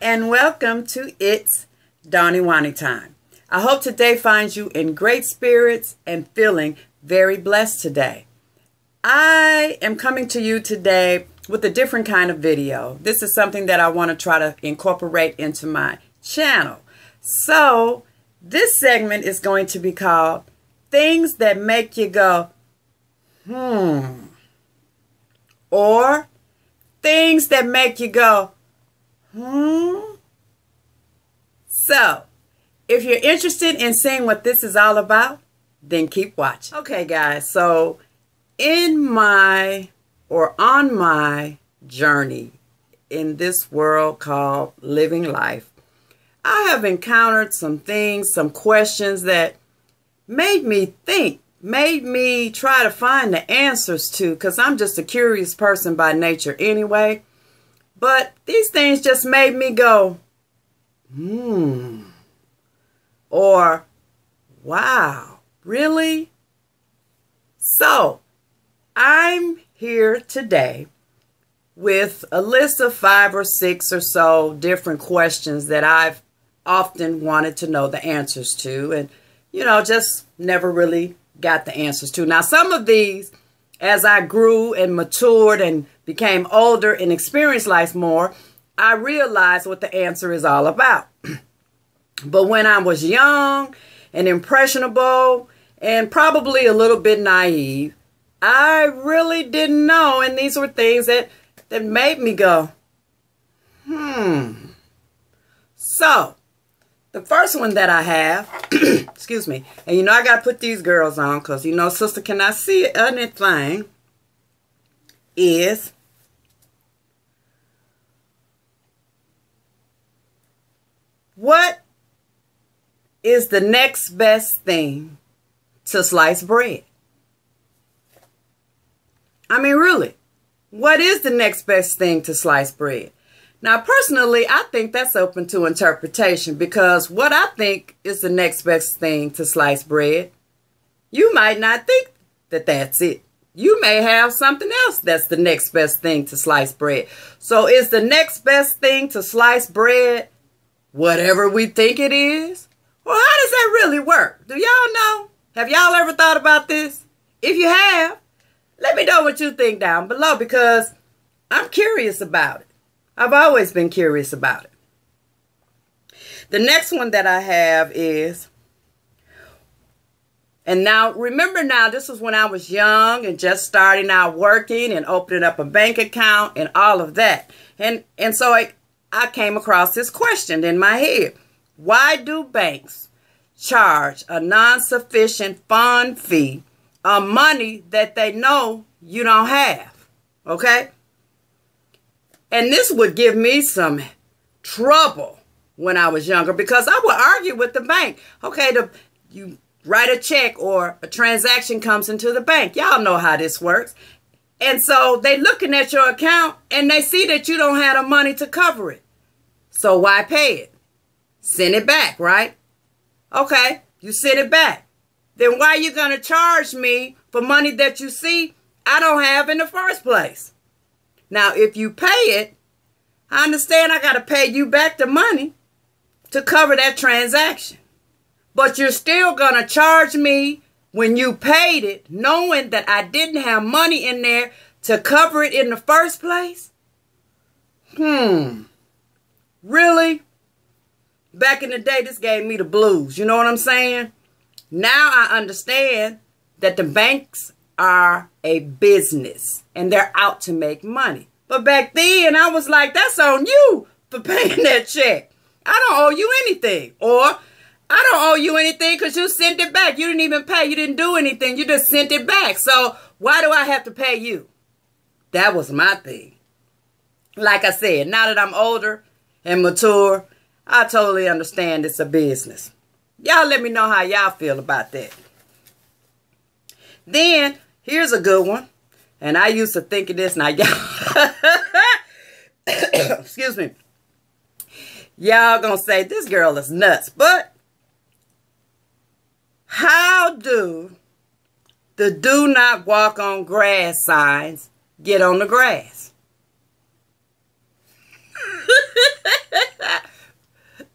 and welcome to It's DawnyWawnyTime. I hope today finds you in great spirits and feeling very blessed today. I am coming to you today with a different kind of video. This is something that I want to try to incorporate into my channel. So this segment is going to be called Things That Make You Go, or Things That Make You Go, So, if you're interested in seeing what this is all about, then keep watching. Okay, guys, so on my journey in this world called living life, I have encountered some things, some questions that made me think, made me try to find the answers to, because I'm just a curious person by nature anyway. But these things just made me go, or wow, really? So I'm here today with a list of 5 or 6 or so different questions that I've often wanted to know the answers to, and just never really got the answers to. Now, some of these, as I grew and matured and became older and experienced life more, I realized what the answer is all about. But when I was young and impressionable and probably a little bit naive, I really didn't know. And these were things that made me go, So, the first one that I have, excuse me, and I got to put these girls on because, sister cannot see anything, is, what is the next best thing to sliced bread? I mean, really, what is the next best thing to sliced bread? Now, personally, I think that's open to interpretation, because what I think is the next best thing to sliced bread, you might not think that that's it. You may have something else that's the next best thing to sliced bread. So is the next best thing to sliced bread whatever we think it is? Well, how does that really work? Do y'all know? Have y'all ever thought about this? If you have, let me know what you think down below, because I'm curious about it. I've always been curious about it. The next one that I have is, and now remember, this was when I was young and just starting out working and opening up a bank account and all of that. And so I came across this question in my head. Why do banks charge a non-sufficient fund fee on money that they know you don't have? Okay? And this would give me some trouble when I was younger, because I would argue with the bank. Okay, you write a check or a transaction comes into the bank. Y'all know how this works. And so they looking at your account and they see that you don't have the money to cover it. So why pay it? Send it back, right? Okay, you send it back. Then why are you going to charge me for money that you see I don't have in the first place? Now, if you pay it, I understand I got to pay you back the money to cover that transaction. But you're still going to charge me when you paid it, knowing that I didn't have money in there to cover it in the first place? Really? Back in the day, this gave me the blues. You know what I'm saying? Now I understand that the banks are a business and they're out to make money. But back then, I was like, that's on you for paying that check. I don't owe you anything. Or I don't owe you anything because you sent it back. You didn't even pay. You didn't do anything. You just sent it back. So why do I have to pay you? That was my thing. Like I said, now that I'm older and mature, I totally understand it's a business. Y'all let me know how y'all feel about that. Then, here's a good one. And I used to think of this. Now, y'all, excuse me. Y'all gonna say, this girl is nuts. But, how do the do not walk on grass signs get on the grass?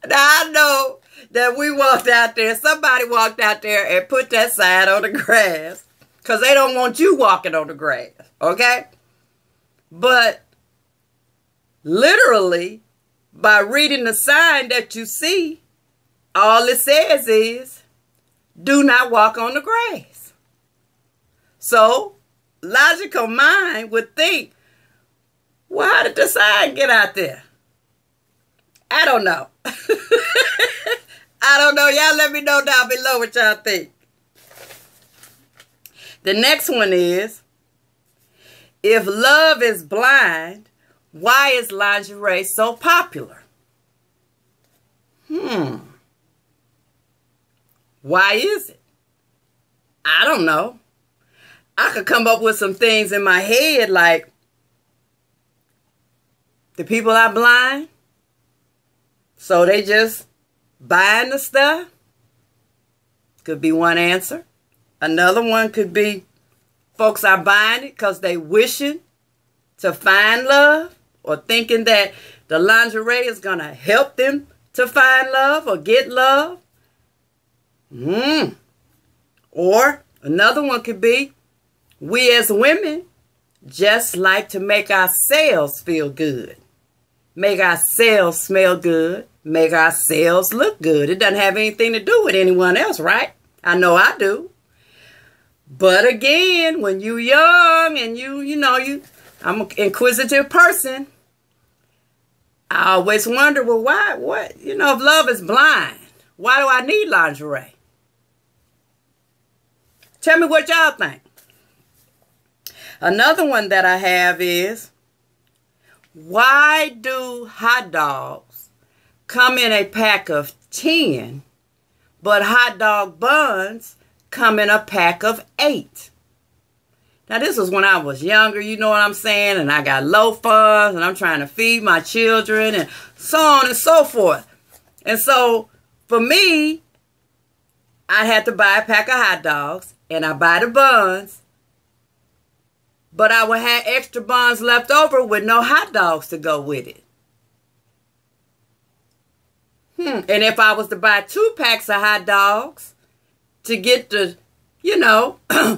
Now, I know that we walked out there, somebody walked out there and put that sign on the grass because they don't want you walking on the grass, okay? But literally, by reading the sign that you see, all it says is, do not walk on the grass. So, logical mind would think, well, how did the sign get out there? I don't know. I don't know. Y'all let me know down below what y'all think. The next one is, if love is blind, why is lingerie so popular? Why is it? I don't know. I could come up with some things in my head like, the people are blind, so they just buying the stuff. Could be one answer. Another one could be folks are buying it because they wishing to find love or thinking that the lingerie is going to help them to find love or get love. Or another one could be we as women just like to make ourselves feel good. Make ourselves smell good. Make ourselves look good. It doesn't have anything to do with anyone else, right? I know I do. But again, when you young and I'm an inquisitive person, I always wonder, well, why, if love is blind, why do I need lingerie? Tell me what y'all think. Another one that I have is, why do hot dogs come in a pack of 10, but hot dog buns come in a pack of 8? Now, this was when I was younger, you know what I'm saying? And I got low funds, and I'm trying to feed my children, and so on and so forth. And so, for me, I had to buy a pack of hot dogs, and I buy the buns, but I would have extra buns left over with no hot dogs to go with it. And if I was to buy 2 packs of hot dogs to get the, the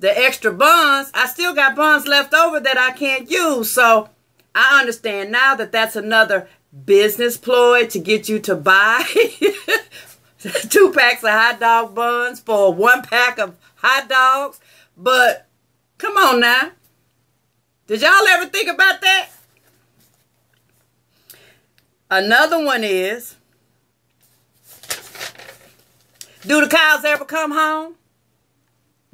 extra buns, I still got buns left over that I can't use. So I understand now that that's another business ploy to get you to buy 2 packs of hot dog buns for 1 pack of hot dogs. But come on now. Did y'all ever think about that? Another one is, do the cows ever come home?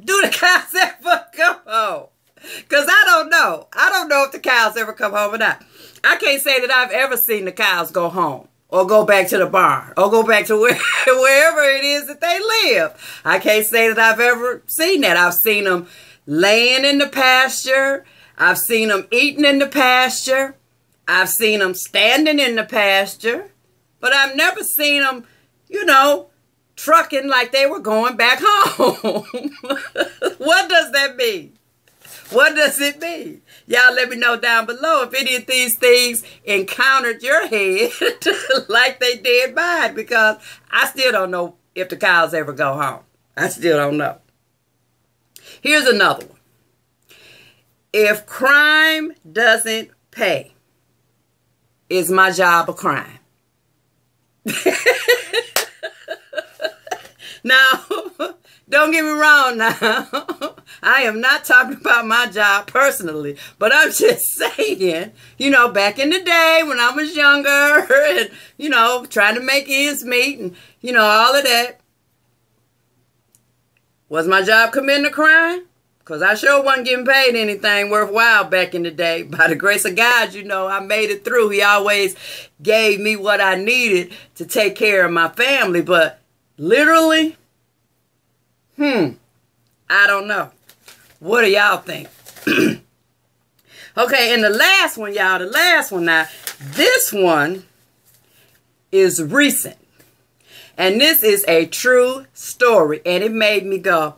Do the cows ever come home? Because I don't know. I don't know if the cows ever come home or not. I can't say that I've ever seen the cows go home or go back to the barn or go back to wherever it is that they live. I can't say that I've ever seen that. I've seen them laying in the pasture. I've seen them eating in the pasture. I've seen them standing in the pasture. But I've never seen them, trucking like they were going back home. What does that mean? What does it mean? Y'all let me know down below if any of these things encountered your head like they did mine, because I still don't know if the cows ever go home. I still don't know. Here's another one. If crime doesn't pay, is my job a crime? Now, don't get me wrong now. I am not talking about my job personally, but I'm just saying, back in the day when I was younger and, trying to make ends meet and, all of that. Was my job committing a crime? Because I sure wasn't getting paid anything worthwhile back in the day. By the grace of God, I made it through. He always gave me what I needed to take care of my family. But literally, I don't know. What do y'all think? Okay, and the last one, y'all, now, this one is recent. And this is a true story. And it made me go,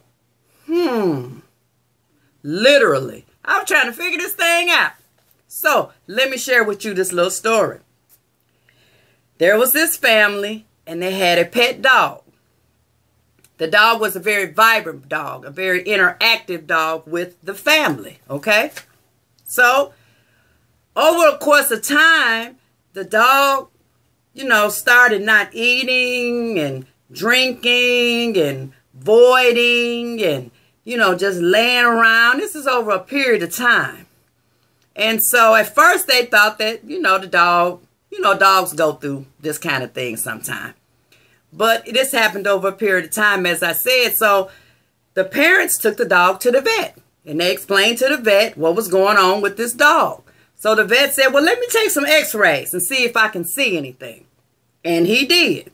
literally. I was trying to figure this thing out. So, let me share with you this little story. there was this family, and they had a pet dog. The dog was a very vibrant dog, a very interactive dog with the family, okay? So, over the course of time, the dog, you know, started not eating and drinking and voiding and, you know, just laying around. This is over a period of time. And so at first they thought that, you know, the dog, you know, dogs go through this kind of thing sometime. But this happened over a period of time, as I said. So the parents took the dog to the vet. And they explained to the vet what was going on with this dog. So the vet said, well, let me take some x-rays and see if I can see anything. And he did.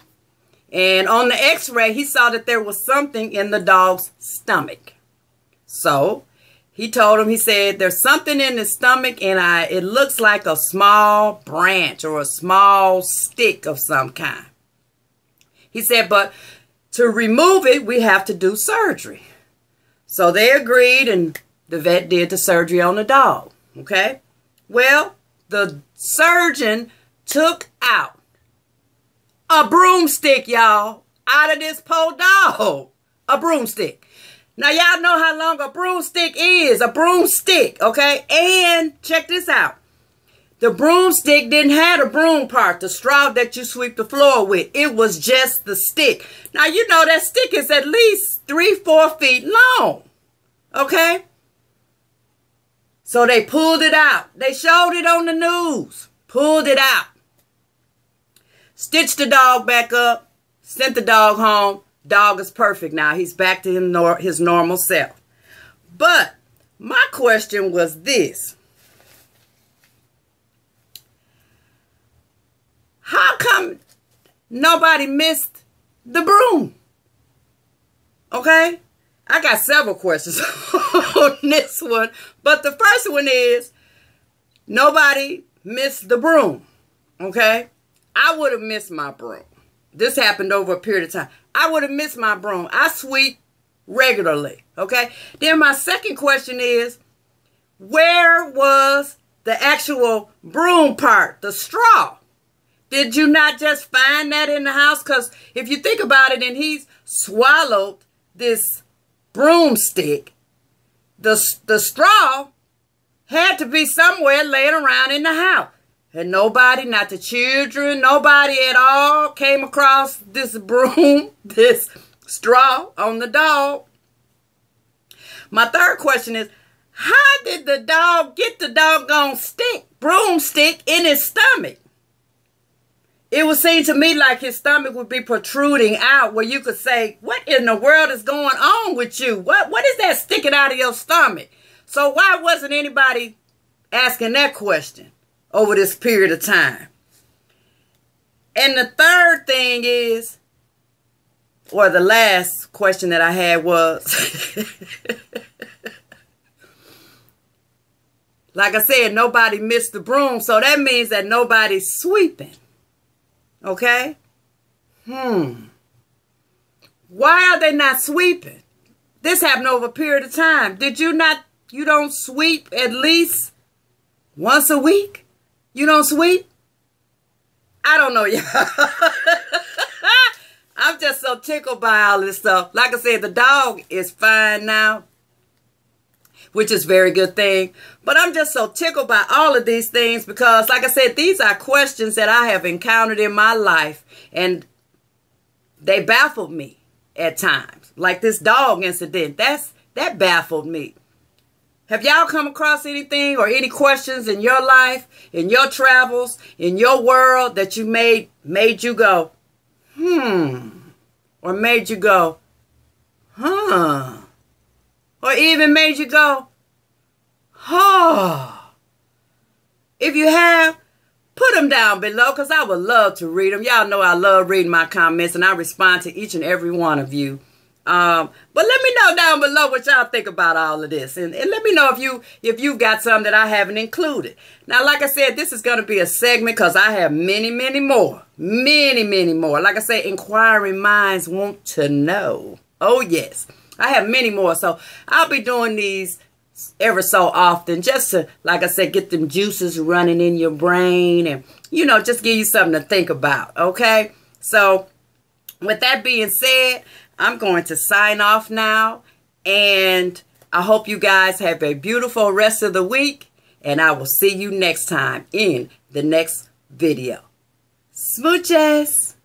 And on the x-ray, he saw that there was something in the dog's stomach. So he told him, he said, there's something in his stomach, and it looks like a small branch or a small stick of some kind. He said, but to remove it, we have to do surgery. So they agreed, and the vet did the surgery on the dog, okay? Well, the surgeon took out a broomstick, y'all, out of this poor dog. A broomstick. Now, y'all know how long a broomstick is. A broomstick, okay? And check this out. The broomstick didn't have a broom part, the straw that you sweep the floor with. It was just the stick. Now, you know that stick is at least 3-4 feet long, okay? So they pulled it out. They showed it on the news. Pulled it out. Stitched the dog back up. Sent the dog home. Dog is perfect now. He's back to his normal self. But my question was this. How come nobody missed the broom? Okay? I got several questions on this one. But the first one is, nobody missed the broom. Okay? I would have missed my broom. This happened over a period of time. I would have missed my broom. I sweep regularly. Okay? Then my second question is, where was the actual broom part, the straw? Did you not just find that in the house? Because if you think about it, and he's swallowed this broomstick, the straw had to be somewhere laying around in the house. And nobody, not the children, nobody at all came across this broom, this straw on the dog. My third question is, how did the dog get the doggone broomstick in his stomach? It would seem to me like his stomach would be protruding out, where you could say, what in the world is going on with you? What is that sticking out of your stomach? So why wasn't anybody asking that question over this period of time? And the third thing is, or the last question that I had was, like I said, nobody missed the broom. So that means that nobody's sweeping. Okay? Why are they not sweeping? This happened over a period of time. Did you don't sweep at least once a week? You don't sweep? I don't know, y'all. I'm just so tickled by all this stuff. Like I said, the dog is fine now, which is a very good thing. But I'm just so tickled by all of these things because, like I said, these are questions that I have encountered in my life, and they baffled me at times. Like this dog incident, that baffled me. Have y'all come across anything or any questions in your life, in your travels, in your world that you made you go, or made you go, huh? Or even made you go, oh. If you have, put them down below because I would love to read them. Y'all know I love reading my comments, and I respond to each and every one of you. But let me know down below what y'all think about all of this. And let me know if you've got some that I haven't included. Now, like I said, this is going to be a segment because I have many, many more. Many, many more. Like I say, inquiring minds want to know. Oh, yes. I have many more. So I'll be doing these ever so often, just to, like I said, get them juices running in your brain and, you know, just give you something to think about, okay? So with that being said, I'm going to sign off now, and I hope you guys have a beautiful rest of the week, and I will see you next time in the next video. Smooches!